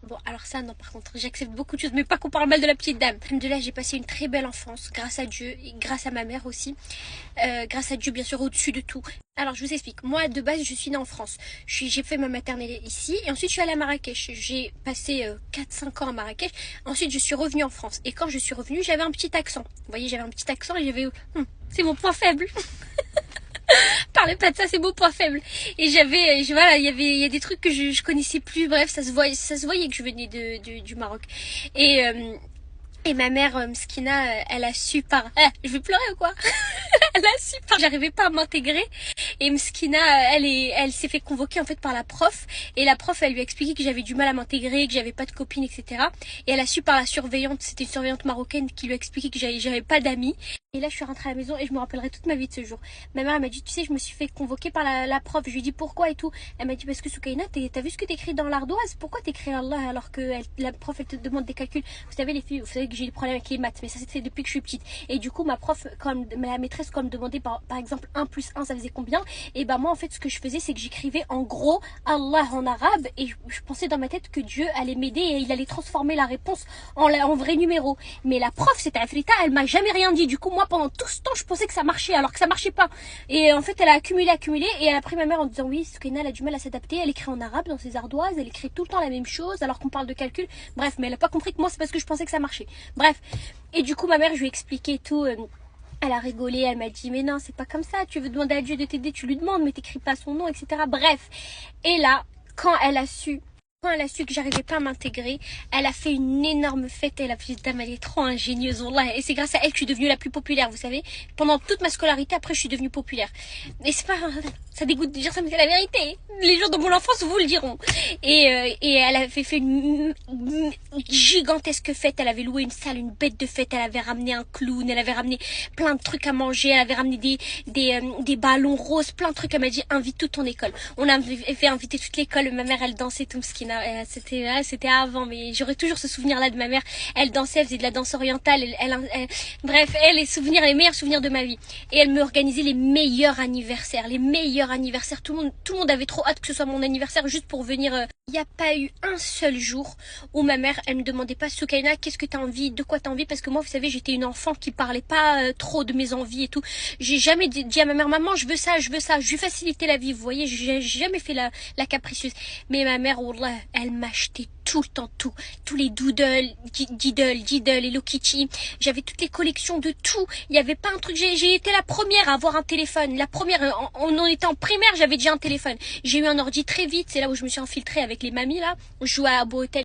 Bon, alors ça, non, par contre, j'accepte beaucoup de choses, mais pas qu'on parle mal de la petite dame. De là, j'ai passé une très belle enfance, grâce à Dieu, et grâce à ma mère aussi. Grâce à Dieu, bien sûr, au-dessus de tout. Alors, je vous explique. Moi, de base, je suis née en France. J'ai fait ma maternelle ici, et ensuite, je suis allée à Marrakech. J'ai passé 4-5 ans à Marrakech. Ensuite, je suis revenue en France. Et quand je suis revenue, j'avais un petit accent. Vous voyez, j'avais un petit accent et j'avais... c'est mon point faible. Parlez pas de ça, c'est mon point faible. Et j'avais, voilà, il y a des trucs que je connaissais plus. Bref, ça se voyait que je venais du Maroc. Et, euh, et ma mère, Mskina, elle a su par... je vais pleurer ou quoi? Elle a su par... J'arrivais pas à m'intégrer. Et Mskina, elle s'est fait convoquer en fait par la prof. Et la prof, elle lui a expliqué que j'avais du mal à m'intégrer, que j'avais pas de copine, etc. Et elle a su par la surveillante, c'était une surveillante marocaine qui lui a expliqué que j'avais pas d'amis. Et là, je suis rentrée à la maison et je me rappellerai toute ma vie de ce jour. Ma mère, elle m'a dit, tu sais, je me suis fait convoquer par la prof. Je lui ai dit pourquoi et tout. Elle m'a dit, parce que Soukaina, t'as vu ce que t'écris dans l'ardoise? Pourquoi t'écris Allah alors que la prof, elle te demande des calculs? Vous savez, les filles, vous savez que j'ai des problèmes avec les maths, mais ça, c'était depuis que je suis petite. Et du coup, ma prof, la maîtresse, quand elle me demandait par exemple 1 plus 1, ça faisait combien? Et ben moi, en fait, ce que je faisais, c'est que j'écrivais en gros Allah en arabe et je pensais dans ma tête que Dieu allait m'aider et il allait transformer la réponse en vrai numéro. Mais la prof, cette Afrita, elle m'a jamais rien dit. Du coup, moi, pendant tout ce temps, je pensais que ça marchait alors que ça marchait pas. Et en fait, elle a accumulé et elle a pris ma mère en disant oui, Soukaina, elle a du mal à s'adapter. Elle écrit en arabe dans ses ardoises, elle écrit tout le temps la même chose alors qu'on parle de calcul. Bref, mais elle a pas compris que moi, c'est parce que je pensais que ça marchait. Bref. Et du coup, ma mère, je lui ai expliqué tout. Elle a rigolé, elle m'a dit mais non, c'est pas comme ça, tu veux demander à Dieu de t'aider, tu lui demandes, mais t'écris pas son nom, etc. Bref. Et là, quand elle a su que j'arrivais pas à m'intégrer, elle a fait une énorme fête et la petite dame, elle est trop ingénieuse, wallah. Et c'est grâce à elle que je suis devenue la plus populaire, vous savez. Pendant toute ma scolarité, après, je suis devenue populaire. Et c'est pas... Ça dégoûte de dire ça, mais c'est la vérité. Les gens de mon enfance vous le diront. Et elle avait fait une gigantesque fête. Elle avait loué une salle, une bête de fête. Elle avait ramené un clown. Elle avait ramené plein de trucs à manger. Elle avait ramené des ballons roses, plein de trucs. Elle m'a dit, invite toute ton école. On a fait inviter toute l'école. Ma mère, elle dansait tout Mskina. C'était avant, mais j'aurai toujours ce souvenir-là de ma mère. Elle dansait, elle faisait de la danse orientale. Bref, les meilleurs souvenirs de ma vie. Et elle me organisait les meilleurs anniversaires. Tout le monde avait trop hâte que ce soit mon anniversaire juste pour venir. Il n'y a pas eu un seul jour où ma mère, elle me demandait pas, Soukaina, qu'est-ce que t'as envie, de quoi t'as envie, parce que moi, vous savez, j'étais une enfant qui parlait pas trop de mes envies et tout. J'ai jamais dit à ma mère, maman, je veux ça, je lui facilitais la vie, vous voyez, j'ai jamais fait la capricieuse. Mais ma mère, wallah, elle m'achetait tout le temps, tous les doodles, Diddle, Hello Kitty. J'avais toutes les collections de tout. Il n'y avait pas un truc. J'ai été la première à avoir un téléphone. La première, on était en primaire, j'avais déjà un téléphone. J'ai eu un ordi très vite. C'est là où je me suis infiltrée avec les mamies là. On jouait à Beau Hôtel.